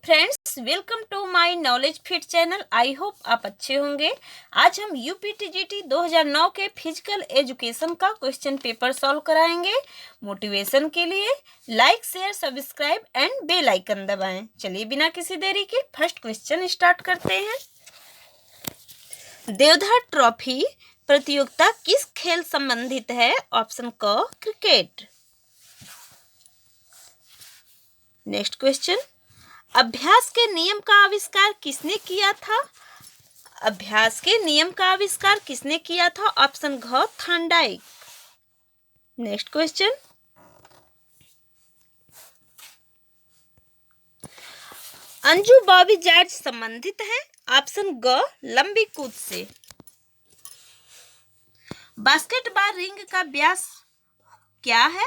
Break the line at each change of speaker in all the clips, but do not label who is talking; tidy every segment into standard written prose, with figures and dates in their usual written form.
Friends, welcome to my knowledge fit channel. I hope आप अच्छे होंगे। आज हम यूपीटीजीटी 2009 के फिजिकल एजुकेशन का क्वेश्चन पेपर सॉल्व कराएंगे। मोटिवेशन के लिए like share subscribe and bell icon दबाएं। चलिए बिना किसी देरी के फर्स्ट क्वेश्चन स्टार्ट करते हैं। देवधर ट्रॉफी प्रतियोगिता किस खेल संबंधित है? ऑप्शन क क्रिकेट। नेक्स्ट क्वेश्चन, अभ्यास के नियम का आविष्कार किसने किया था? अभ्यास के नियम का आविष्कार किसने किया था? ऑप्शन घ Thorndike. Next question, Anju Bobby George संबंधित है? ऑप्शन ग लंबी कूद से। बास्केटबॉल रिंग का व्यास क्या है?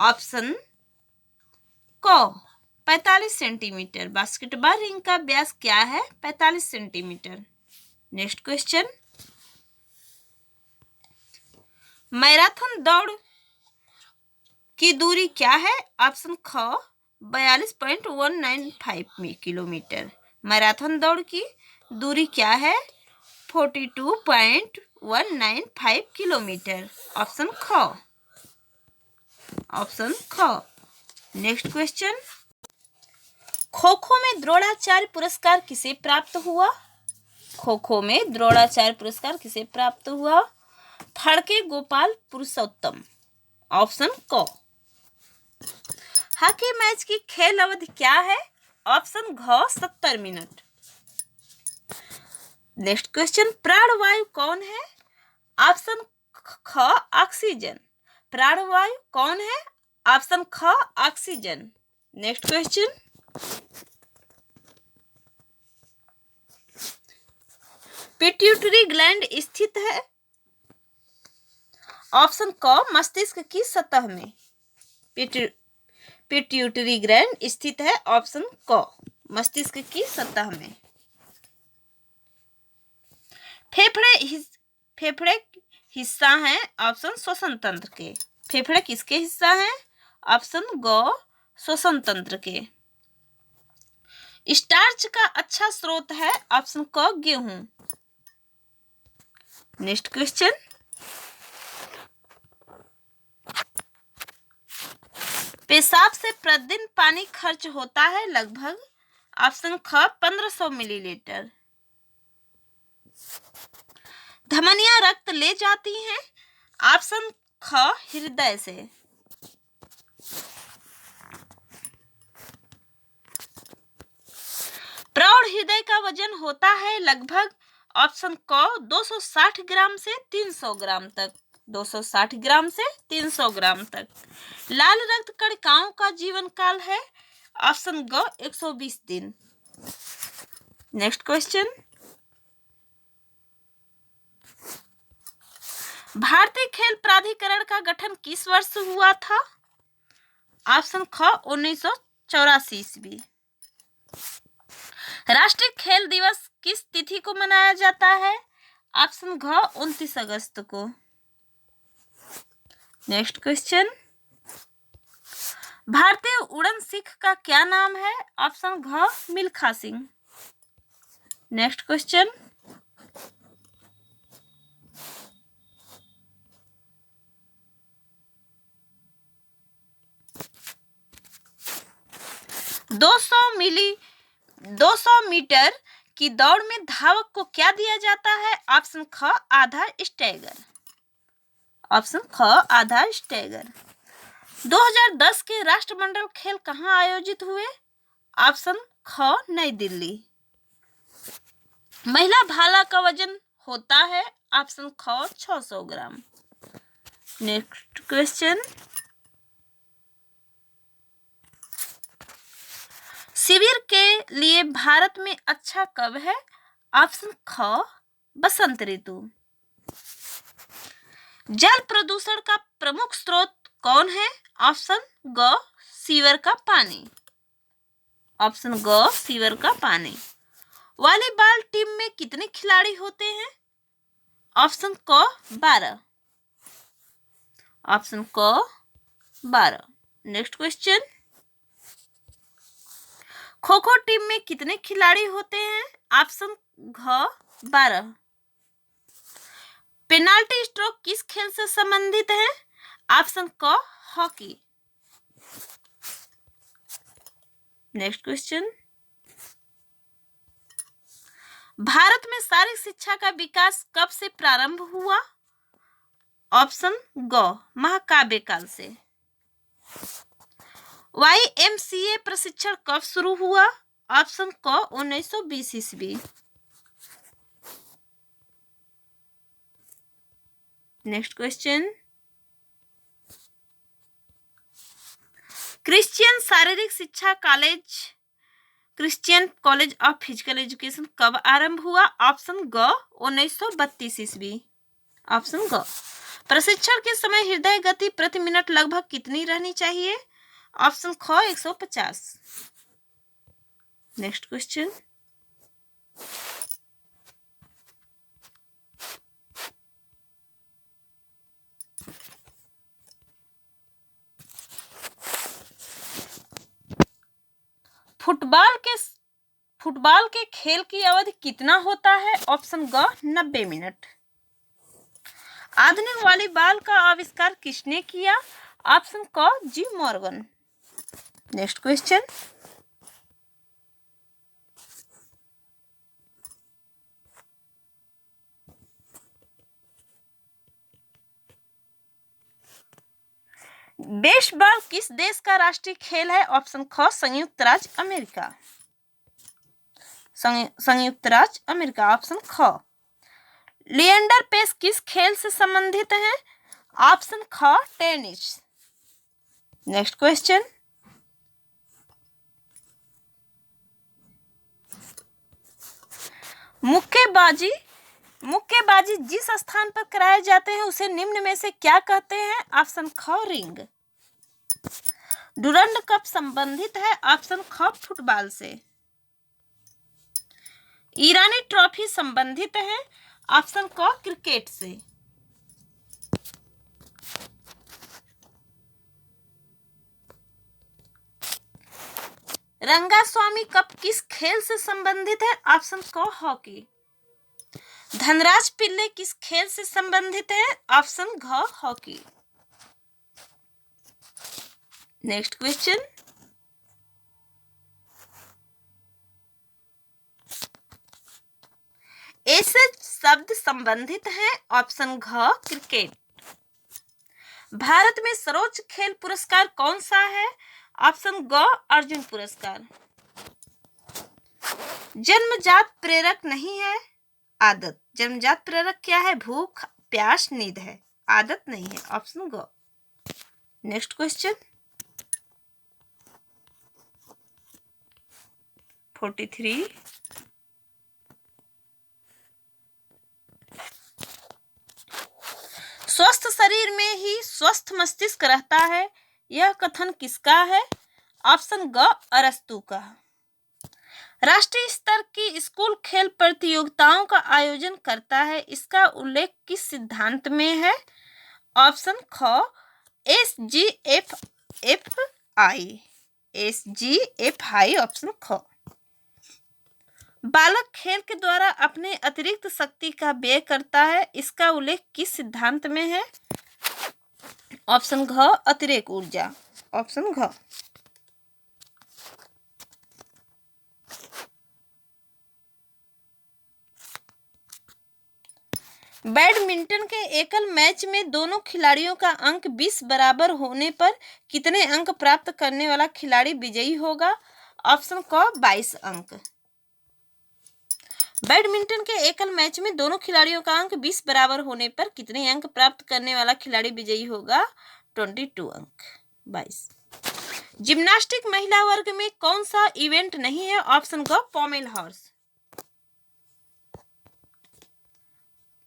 ऑप्शन क 45 सेंटीमीटर। बास्केटबॉल रिंग का व्यास क्या है? 45 सेंटीमीटर। नेक्स्ट क्वेश्चन, मैराथन दौड़ की दूरी क्या है? ऑप्शन ख 42.195 किलोमीटर। मैराथन दौड़ की दूरी क्या है? 42.195 किलोमीटर। ऑप्शन ख। नेक्स्ट क्वेश्चन, खो खो में द्रोणाचार्य पुरस्कार किसे प्राप्त हुआ? खो खो में द्रोणाचार्य पुरस्कार किसे प्राप्त हुआ? फड़के गोपाल पुरुषोत्तम। ऑप्शन क। हॉकी मैच की खेल अवधि क्या है? ऑप्शन घ 70 मिनट। नेक्स्ट क्वेश्चन, प्राणवायु कौन है? ऑप्शन ख ऑक्सीजन। प्राणवायु कौन है? ऑप्शन ख oxygen. Next question, pituitary gland स्थित है? ऑप्शन क मस्तिष्क की सतह में। पिट्यूटरी ग्लैंड स्थित है ऑप्शन क मस्तिष्क की सतह में। फेफड़े हिस्सा हैं? ऑप्शन श्वसन तंत्र के। फेफड़े किसके हिस्सा हैं? ऑप्शन ग श्वसन तंत्र के। स्टार्च का अच्छा स्रोत है? ऑप्शन क गेहूं। नेक्स्ट क्वेश्चन, पेशाब से प्रतिदिन पानी खर्च होता है लगभग? ऑप्शन ख 1500 मिलीलीटर। धमनियां रक्त ले जाती हैं? ऑप्शन ख हृदय से। प्रौढ़ हृदय का वजन होता है लगभग? ऑप्शन क 260 ग्राम से 300 ग्राम तक। 260 ग्राम से 300 ग्राम तक। लाल रक्त कणिकाओं का जीवन काल है? ऑप्शन ग 120 दिन। नेक्स्ट क्वेश्चन, भारतीय खेल प्राधिकरण का गठन किस वर्ष हुआ था? ऑप्शन ख 1984 ईस्वी। राष्ट्रीय खेल दिवस किस तिथि को मनाया जाता है? ऑप्शन घ 29 अगस्त को। नेक्स्ट क्वेश्चन, भारतीय उड़न सिख का क्या नाम है? ऑप्शन घ मिल्खा सिंह। नेक्स्ट क्वेश्चन, दो सौ मीटर की दौड़ में धावक को क्या दिया जाता है? ऑप्शन ख आधा स्टैगर। ऑप्शन ख आधा स्टैगर। 2010 के राष्ट्रमंडल खेल कहाँ आयोजित हुए? ऑप्शन ख नई दिल्ली। महिला भाला का वजन होता है? ऑप्शन ख 600 ग्राम। नेक्स्ट क्वेश्चन, शिविर के लिए भारत में अच्छा कब है? ऑप्शन ख बसंत ऋतु। जल प्रदूषण का प्रमुख स्रोत कौन है? ऑप्शन ग सीवर का पानी। ऑप्शन ग सीवर का पानी। वॉलीबॉल टीम में कितने खिलाड़ी होते हैं? ऑप्शन क 12। ऑप्शन क 12। Next question, kho kho team में कितने खिलाड़ी होते हैं? ऑप्शन घ 12। पेनाल्टी स्ट्रोक किस खेल से संबंधित है? ऑप्शन क हॉकी। नेक्स्ट क्वेश्चन, भारत में शारीरिक शिक्षा का विकास कब से प्रारंभ हुआ? ऑप्शन ग महाकाव्य काल से। YMCA प्रशिक्षण कब शुरू हुआ? ऑप्शन क 1920 ईस्वी। Next question, Christian college of physical education कब आरंभ हुआ? ऑप्शन ग 1932 ईस्वी। ऑप्शन ग। प्रशिक्षण के समय हृदय गति प्रति मिनट लगभग कितनी रहनी चाहिए? ऑप्शन ख 150। नेक्स्ट क्वेश्चन, फुटबॉल के खेल की अवधि कितना होता है? ऑप्शन ग 90 मिनट। आधुनिक वॉलीबॉल का आविष्कार किसने किया? ऑप्शन क gym Morgan. Next question, baseball किस देश का राष्ट्रीय खेल है? ऑप्शन ख संयुक्त राज्य अमेरिका। संयुक्त राज्य अमेरिका। ऑप्शन ख। लिएंडर पेस किस खेल से संबंधित है? ऑप्शन ख टेनिस। नेक्स्ट क्वेश्चन, मुक्केबाजी जिस स्थान पर कराए जाते हैं उसे निम्न में से क्या कहते हैं? ऑप्शन ख रिंग। डुरंड कप संबंधित है? ऑप्शन ख फुटबॉल से। ईरानी ट्रॉफी संबंधित है? ऑप्शन क क्रिकेट से। रंगास्वामी कप किस खेल से संबंधित है? ऑप्शन क हॉकी। धनराज पिल्ले किस खेल से संबंधित है? ऑप्शन घ हॉकी। नेक्स्ट क्वेश्चन, ऐसे शब्द संबंधित हैं? ऑप्शन घ क्रिकेट। भारत में सर्वोच्च खेल पुरस्कार कौन सा है? ऑप्शन ग अर्जुन पुरस्कार। जन्मजात प्रेरक नहीं है, आदत। जन्मजात प्रेरक क्या है? भूख, प्यास, नींद है, आदत नहीं है। ऑप्शन ग। नेक्स्ट क्वेश्चन, 43, स्वस्थ शरीर में ही स्वस्थ मस्तिष्क रहता है, यह कथन किसका है? ऑप्शन ग अरस्तू का। राष्ट्रीय स्तर की स्कूल खेल प्रतियोगिताओं का आयोजन करता है, इसका उल्लेख किस सिद्धांत में है? ऑप्शन ख SGFI। ऑप्शन ख। बालक खेल के द्वारा अपने अतिरिक्त शक्ति का व्यय करता है, इसका उल्लेख किस सिद्धांत में है? ऑप्शन घ अतिरेक ऊर्जा। ऑप्शन घ। बैडमिंटन के एकल मैच में दोनों खिलाड़ियों का अंक 20 बराबर होने पर कितने अंक प्राप्त करने वाला खिलाड़ी विजयी होगा? ऑप्शन क 22 अंक। बैडमिंटन के एकल मैच में दोनों खिलाड़ियों का अंक 20 बराबर होने पर कितने अंक प्राप्त करने वाला खिलाड़ी विजयी होगा? 22 अंक। 22। जिम्नास्टिक महिला वर्ग में कौन सा इवेंट नहीं है? ऑप्शन ग पोमेल हॉर्स।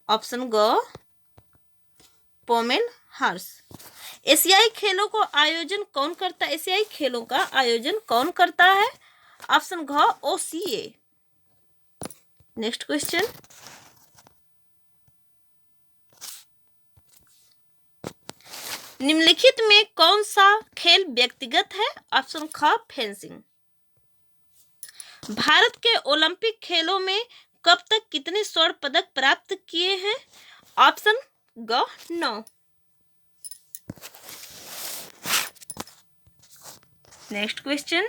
ऑप्शन ग पोमेल हॉर्स। एशियाई खेलों का आयोजन कौन करता है? एशियाई खेलों का आयोजन कौन करता है? ऑप्शन घ OCA। नेक्स्ट क्वेश्चन, निम्नलिखित में कौन सा खेल व्यक्तिगत है? ऑप्शन ख फेंसिंग। भारत के ओलंपिक खेलों में कब तक कितने स्वर्ण पदक प्राप्त किए हैं? ऑप्शन ग 9। नेक्स्ट क्वेश्चन,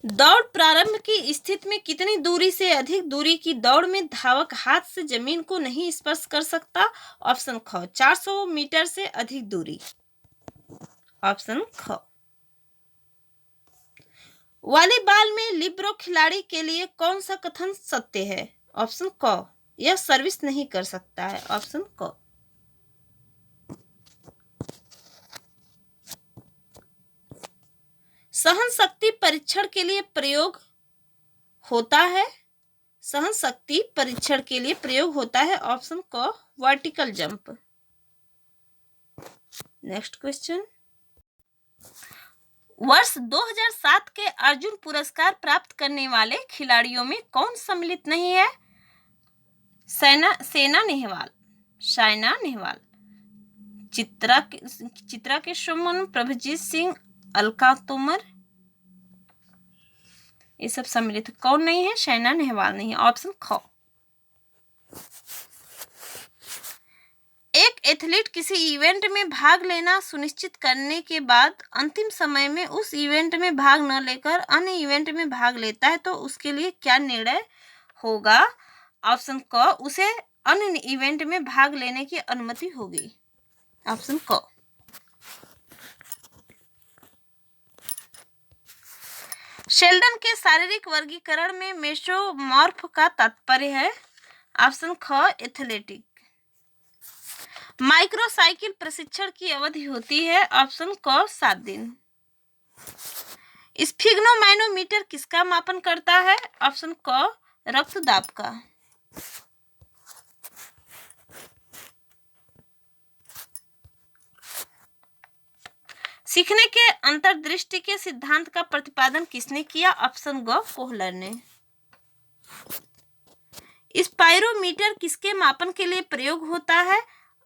दौड़ प्रारंभ की स्थिति में कितनी दूरी से अधिक दूरी की दौड़ में धावक हाथ से जमीन को नहीं स्पर्श कर सकता? ऑप्शन ख 400 मीटर से अधिक दूरी। ऑप्शन ख। वॉलीबॉल में लिब्रो खिलाड़ी के लिए कौन सा कथन सत्य है? ऑप्शन क, यह सर्विस नहीं कर सकता है। ऑप्शन क। सहन शक्ति परीक्षण के लिए प्रयोग होता है। सहन शक्ति परीक्षण के लिए प्रयोग होता है। ऑप्शन क, वर्टिकल जंप। नेक्स्ट क्वेश्चन, वर्ष 2007 के अर्जुन पुरस्कार प्राप्त करने वाले खिलाड़ियों में कौन सम्मिलित नहीं है? साइना नेहवाल, चित्रा के सुमन, प्रभजीत सिंह, अलका तोमर, ये सब सम्मिलित कौन नहीं है? साइना नेहवाल नहीं है। ऑप्शन ख। एक एथलीट किसी इवेंट में भाग लेना सुनिश्चित करने के बाद अंतिम समय में उस इवेंट में भाग न लेकर अन्य इवेंट में भाग लेता है तो उसके लिए क्या निर्णय होगा? ऑप्शन क, उसे अन्य इवेंट में भाग लेने की अनुमति होगी। ऑप्शन क। शेल्डन के शारीरिक वर्गीकरण में मेसोमॉर्फ का तात्पर्य है। ऑप्शन ख, एथलेटिक। माइक्रोसाइकिल प्रशिक्षण की अवधि होती है। ऑप्शन क, 7 दिन। स्फिग्नोमाइनोमीटर किसका मापन करता है? ऑप्शन क, रक्तदाब का। सीखने के अंतर्दृष्टि के सिद्धांत का प्रतिपादन किसने किया? ऑप्शन ग, कोहलर ने। स्पाइरोमीटर किसके मापन के लिए प्रयोग होता है?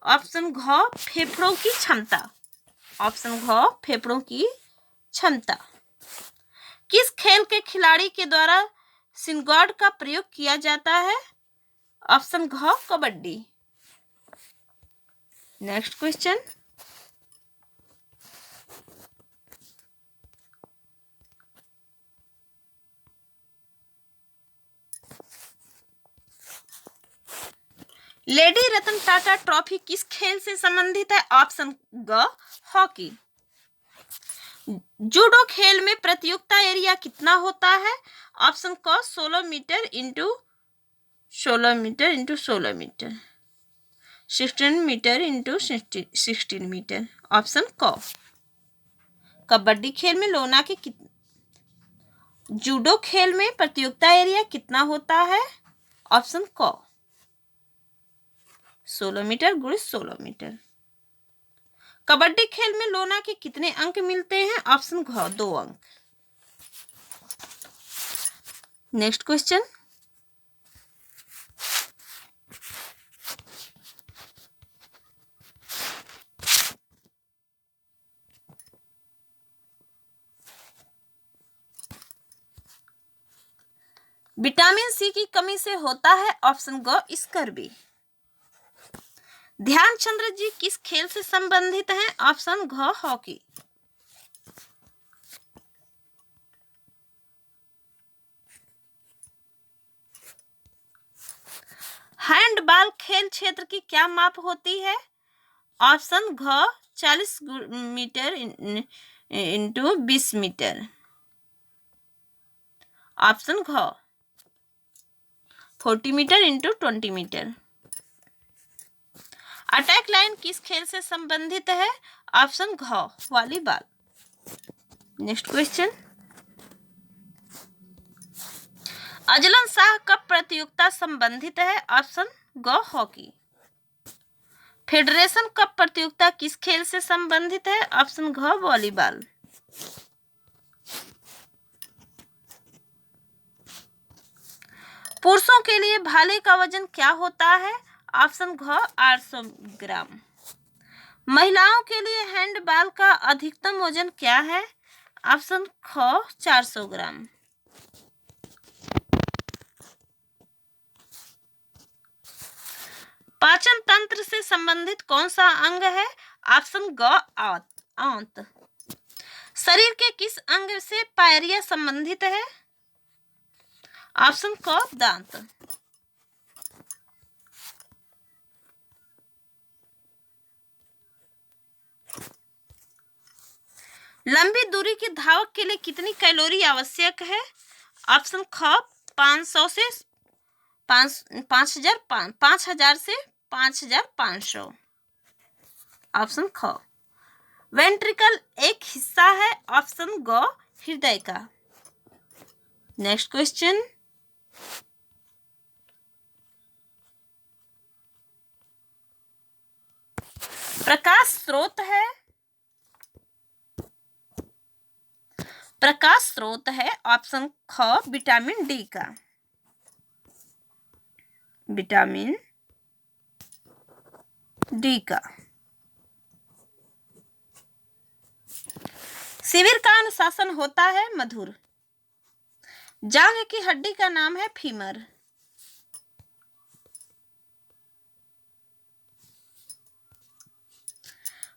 ऑप्शन घ, फेफड़ों की क्षमता। ऑप्शन घ, फेफड़ों की क्षमता। किस खेल के खिलाड़ी के द्वारा सिनगॉर्ड का प्रयोग किया जाता है? ऑप्शन घ, kabaddi. Next question, lady Ratan Tata trophy किस खेल से संबंधित है? ऑप्शन ग, हॉकी। जूडो खेल में प्रतियोगिता एरिया कितना होता है? ऑप्शन क, 16 meter into 16 meter into 16 meter, 16 meter into 16 meter. Option क। कबड्डी खेल में लोना के जूडो खेल में प्रतियोगिता एरिया कितना होता है? ऑप्शन क, 16 मीटर गुणित 16 मीटर। कबड्डी खेल में लोना के कितने अंक मिलते हैं? ऑप्शन घ, 2 अंक। नेक्स्ट क्वेश्चन, विटामिन सी की कमी से होता है। ऑप्शन ग, स्कर्वी। ध्यानचंद्र जी किस खेल से संबंधित हैं? ऑप्शन घ, हॉकी। हैंडबॉल खेल क्षेत्र की क्या माप होती है? ऑप्शन घ, 40 मीटर इंटू 20 मीटर। ऑप्शन घ, 40 meter into 20 meter. Attack line किस खेल से संबंधित है? ऑप्शन घ, volleyball. Next question, Azlan Shah कब प्रतियोगिता संबंधित है? ऑप्शन ग, हॉकी। फेडरेशन कप प्रतियोगिता किस खेल से संबंधित है? ऑप्शन घ, वॉलीबॉल। पुरुषों के लिए भाले का वजन क्या होता है? ऑप्शन घ, 800 ग्राम। महिलाओं के लिए हैंडबॉल का अधिकतम वजन क्या है? ऑप्शन ख 400 ग्राम। पाचन तंत्र से संबंधित कौन सा अंग है? ऑप्शन ग आंत। शरीर के किस अंग से पायरिया संबंधित है? ऑप्शन क दांत। लंबी दूरी की धावक के लिए कितनी कैलोरी आवश्यक है? ऑप्शन ख 500 से 5000 से 5500। ऑप्शन ख। वेंट्रिकल एक हिस्सा है? ऑप्शन ग हृदय का। Next question. प्रकाश स्रोत है? प्रकाश स्रोत है ऑप्शन ख विटामिन डी का। विटामिन डी का। शिविर का अनुशासन होता है मधुर। जांघ की हड्डी का नाम है फीमर।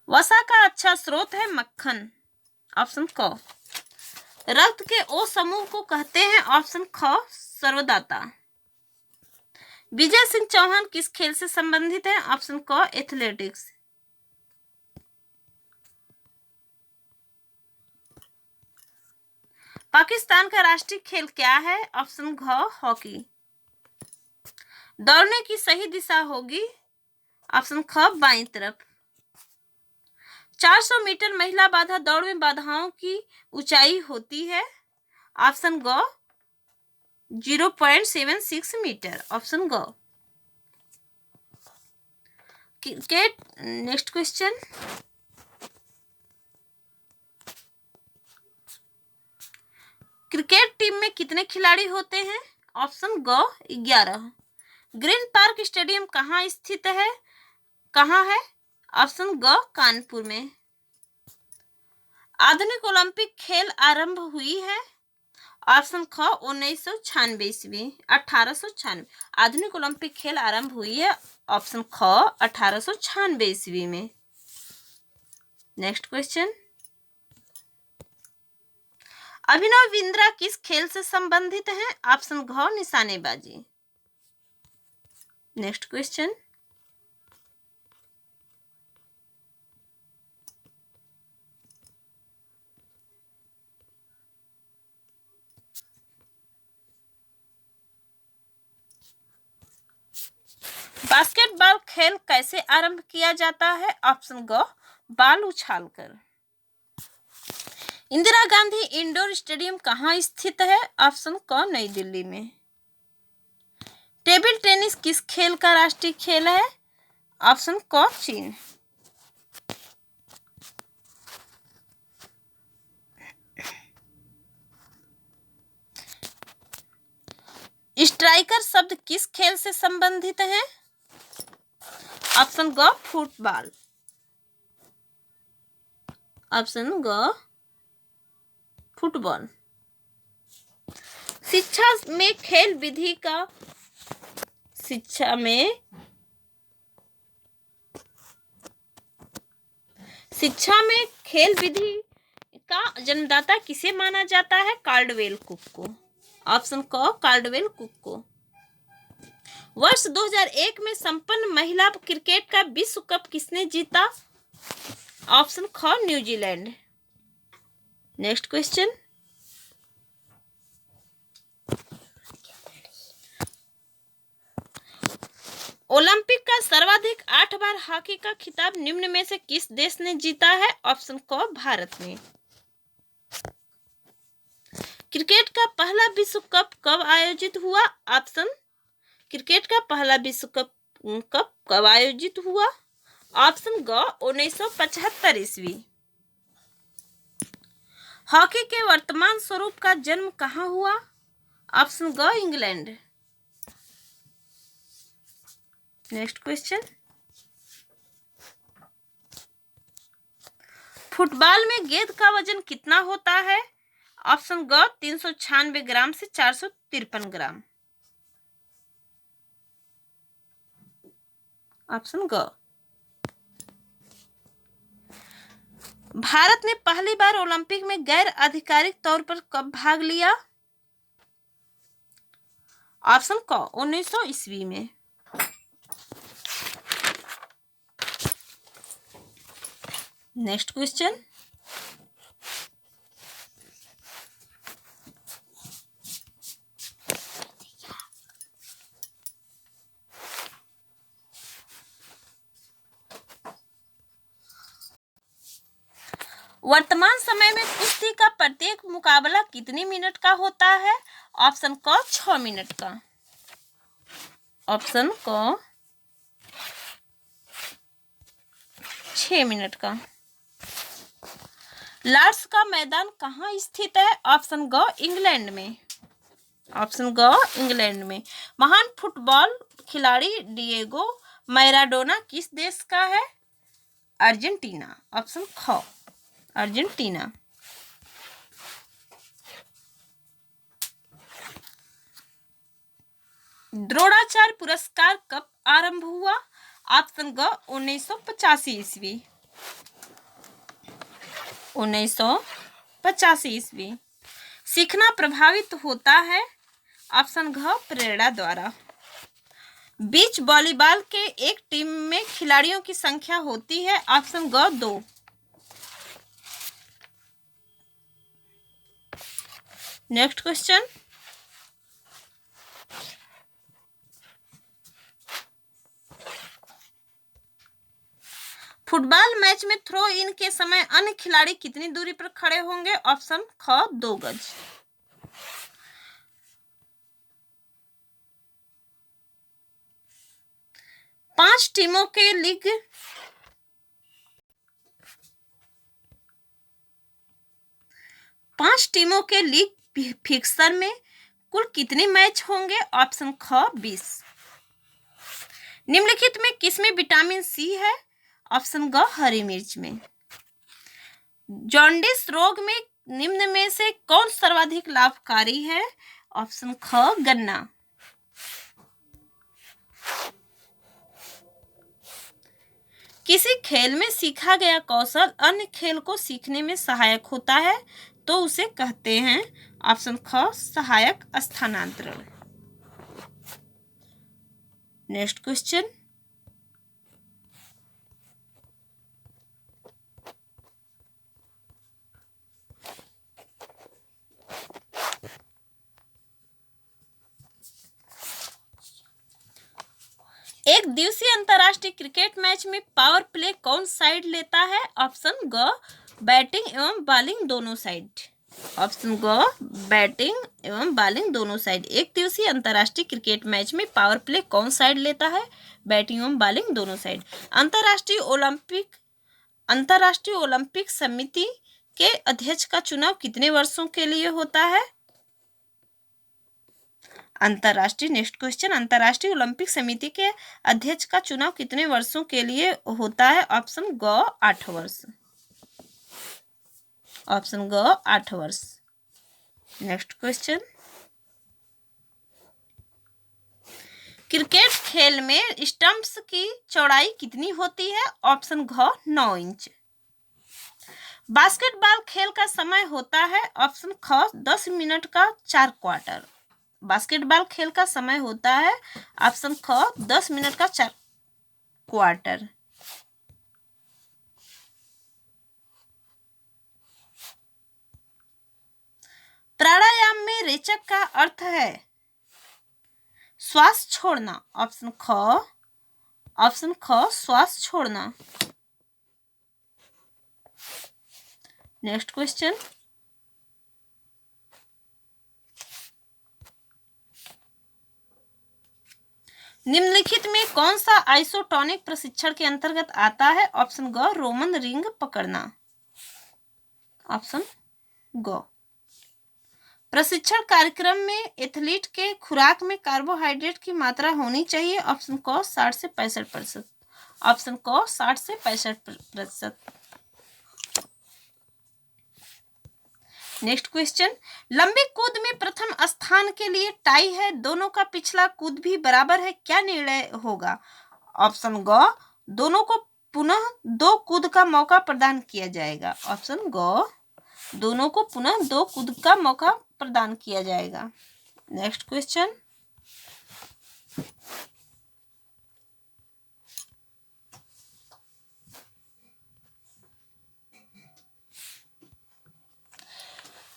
वसा का अच्छा स्रोत है मक्खन। ऑप्शन क। रक्त के ओ समूह को कहते हैं? ऑप्शन ख सर्वदाता। विजय सिंह चौहान किस खेल से संबंधित है? ऑप्शन क एथलेटिक्स। पाकिस्तान का राष्ट्रीय खेल क्या है? ऑप्शन घ हॉकी। दौड़ने की सही दिशा होगी? ऑप्शन ख बाईं तरफ। 400 मीटर महिला बाधा दौड़ में बाधाओं की ऊंचाई होती है? ऑप्शन ग 0.76 मीटर। ऑप्शन ग। Cricket. Next question. Cricket team में कितने खिलाड़ी होते हैं? ऑप्शन ग 11। ग्रीन पार्क स्टेडियम कहाँ स्थित है? कहाँ है? ऑप्शन ग कानपुर में। आधुनिक ओलंपिक खेल आरंभ हुई है? ऑप्शन ख 1996 ईस्वी 1896। आधुनिक ओलंपिक खेल आरंभ हुई है ऑप्शन ख 1896 ईस्वी में। Next question. अभिनव बिंद्रा किस खेल से संबंधित है? ऑप्शन घ निशानेबाजी। Next question. बास्केटबॉल खेल कैसे आरंभ किया जाता है? ऑप्शन ग बाल उछालकर। इंदिरा गांधी इंडोर स्टेडियम कहाँ स्थित है? ऑप्शन क नई दिल्ली में। टेबल टेनिस किस खेल का राष्ट्रीय खेल है? ऑप्शन क चीन। स्ट्राइकर शब्द किस खेल से संबंधित है? ऑप्शन ग फुटबॉल। ऑप्शन ग फुटबॉल। शिक्षा में खेल विधि का खेल विधि का जन्मदाता किसे माना जाता है? कार्डवेल कुक को। ऑप्शन क कार्डवेल कुक को। वर्ष 2001 में संपन्न महिला क्रिकेट का विश्व कप किसने जीता? ऑप्शन ख न्यूजीलैंड। Next question. ओलंपिक का सर्वाधिक 8 बार हॉकी का खिताब निम्न में से किस देश ने जीता है? ऑप्शन क भारत ने। क्रिकेट का पहला विश्व कप कब आयोजित हुआ? ऑप्शन। क्रिकेट का पहला विश्व कप कब आयोजित हुआ? ऑप्शन ग 1975 ईस्वी। हॉकी के वर्तमान स्वरूप का जन्म कहाँ हुआ? ऑप्शन ग इंग्लैंड। Next question. फुटबॉल में गेंद का वजन कितना होता है? ऑप्शन ग 396 ग्राम से 453 ग्राम। ऑप्शन ग। भारत ने पहली बार ओलंपिक में गैर आधिकारिक तौर पर कब भाग लिया? ऑप्शन क 1900 ईस्वी में। नेक्स्ट क्वेश्चन, वर्तमान समय में कुश्ती का प्रत्येक मुकाबला कितनी मिनट का होता है? ऑप्शन क 6 मिनट का। ऑप्शन क 6 मिनट का। लॉर्ड्स का मैदान कहाँ स्थित है? ऑप्शन ग इंग्लैंड में। ऑप्शन ग इंग्लैंड में। महान फुटबॉल खिलाड़ी डिएगो मैराडोना किस देश का है? अर्जेंटीना। ऑप्शन ख अर्जेंटीना। द्रोणाचार्य पुरस्कार कब आरंभ हुआ? ऑप्शन ग 1985 ईस्वी। 1985 ईस्वी। सीखना प्रभावित होता है? ऑप्शन घ प्रेरणा द्वारा। बीच वॉलीबॉल के एक टीम में खिलाड़ियों की संख्या होती है? ऑप्शन ग 2। नेक्स्ट क्वेश्चन, फुटबॉल मैच में थ्रो इन के समय अन्य खिलाड़ी कितनी दूरी पर खड़े होंगे? ऑप्शन ख 2 गज। पांच टीमों के लीग फिक्सर में कुल कितने मैच होंगे? ऑप्शन ख 20। निम्नलिखित में किसमें विटामिन सी है? ऑप्शन ग हरी मिर्च में। जॉन्डिस रोग में निम्न में से कौन सर्वाधिक लाभकारी है? ऑप्शन ख गन्ना। किसी खेल में सीखा गया कौशल अन्य खेल को सीखने में सहायक होता है तो उसे कहते हैं? ऑप्शन ख सहायक स्थानांतरण। नेक्स्ट क्वेश्चन, एक दिवसीय अंतर्राष्ट्रीय क्रिकेट मैच में पावर प्ले कौन साइड लेता है? ऑप्शन ग बैटिंग एवं बॉलिंग दोनों साइड। ऑप्शन ग बैटिंग एवं बॉलिंग दोनों साइड। एक दिवसीय अंतर्राष्ट्रीय क्रिकेट मैच में पावर प्ले कौन साइड लेता है? बैटिंग एवं बॉलिंग दोनों साइड। अंतर्राष्ट्रीय ओलंपिक समिति के अध्यक्ष का चुनाव कितने वर्षों के लिए होता है? नेक्स्ट क्वेश्चन, अंतर्राष्ट्रीय ओलंपिक समिति के अध्यक्ष का चुनाव कितने वर्षों के लिए होता है? ऑप्शन ग 8 वर्ष। ऑप्शन ग 8 वर्ष। नेक्स्ट क्वेश्चन, क्रिकेट खेल में स्टंप्स की चौड़ाई कितनी होती है? ऑप्शन घ 9 इंच। बास्केटबॉल खेल का समय होता है? ऑप्शन ख 10 मिनट का 4 क्वार्टर। बास्केटबॉल खेल का समय होता है? ऑप्शन ख 10 मिनट का 4 क्वार्टर। प्राणायाम में रेचक का अर्थ है श्वास छोड़ना। ऑप्शन ख श्वास छोड़ना। नेक्स्ट क्वेश्चन, निम्नलिखित में कौन सा आइसोटोनिक प्रशिक्षण के अंतर्गत आता है? ऑप्शन ग रोमन रिंग पकड़ना। ऑप्शन ग। प्रशिक्षण कार्यक्रम में एथलीट के खुराक में कार्बोहाइड्रेट की मात्रा होनी चाहिए? ऑप्शन क 60 से 65%। ऑप्शन क 60 से 65%। नेक्स्ट क्वेश्चन, लंबे कूद में प्रथम स्थान के लिए टाई है, दोनों का पिछला कूद भी बराबर है, क्या निर्णय होगा? ऑप्शन ग, दोनों को पुनः 2 कूद का मौका प्रदान किया जाएगा। ऑप्शन ग, दोनों को पुनः 2 कूद का मौका प्रदान किया जाएगा। नेक्स्ट क्वेश्चन,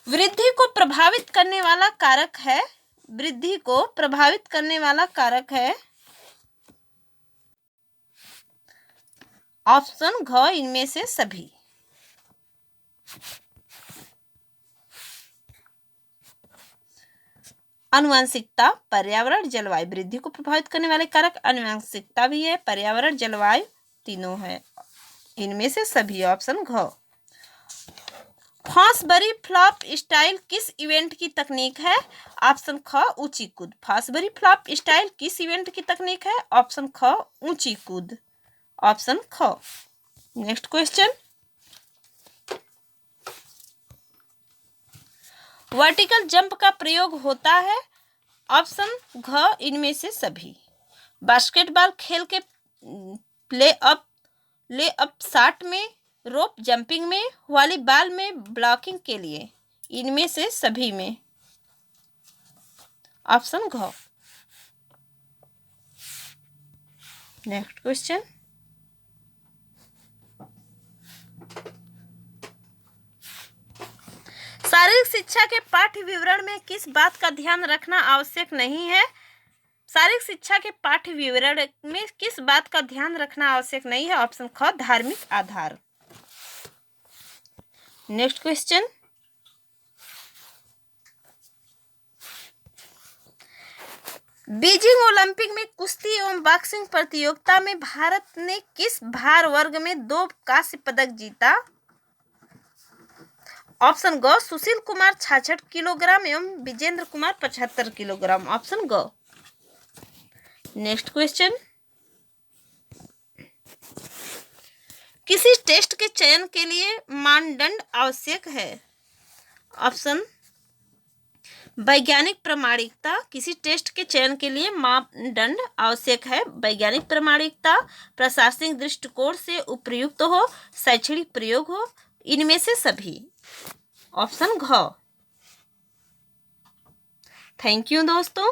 वृद्धि को प्रभावित करने वाला कारक है, वृद्धि को प्रभावित करने वाला कारक है। ऑप्शन घ, इनमें से सभी। आनुवंशिकता, पर्यावरण, जलवायु। वृद्धि को प्रभावित करने वाले कारक आनुवंशिकता भी है, पर्यावरण, जलवायु, तीनों है, इनमें से सभी। ऑप्शन घ। फांसबरी फ्लॉप स्टाइल किस इवेंट की तकनीक है? ऑप्शन ख, ऊंची कूद। फांसबरी फ्लॉप स्टाइल किस इवेंट की तकनीक है? ऑप्शन ख, ऊंची कूद। ऑप्शन ख। नेक्स्ट क्वेश्चन, वर्टिकल जंप का प्रयोग होता है। ऑप्शन घ, इनमें से सभी। बास्केटबॉल खेल के ले अप शॉट में, रोप जंपिंग में, वॉलीबॉल में ब्लॉकिंग के लिए, इनमें से सभी में। ऑप्शन घ। नेक्स्ट क्वेश्चन, शारीरिक शिक्षा के पाठ्य विवरण में किस बात का ध्यान रखना आवश्यक नहीं है? शारीरिक शिक्षा के पाठ्य विवरण में किस बात का ध्यान रखना आवश्यक नहीं है? ऑप्शन ख, धार्मिक आधार। नेक्स्ट क्वेश्चन, बीजिंग ओलंपिक में कुश्ती एवं बॉक्सिंग प्रतियोगिता में भारत ने किस भार वर्ग में 2 कांस्य पदक जीता? ऑप्शन ग, सुशील कुमार 66 किलोग्राम एवं विजेंद्र कुमार 75 किलोग्राम। ऑप्शन ग। नेक्स्ट क्वेश्चन, किसी टेस्ट के चयन के लिए मानदंड आवश्यक है? ऑप्शन, वैज्ञानिक प्रमाणिकता। किसी टेस्ट के चयन के लिए मापदंड आवश्यक है। वैज्ञानिक प्रमाणिकता, प्रशासनिक दृष्टिकोण से उपयुक्त हो, शैक्षणिक प्रयोग हो, इनमें से सभी। ऑप्शन घ। थैंक यू दोस्तों।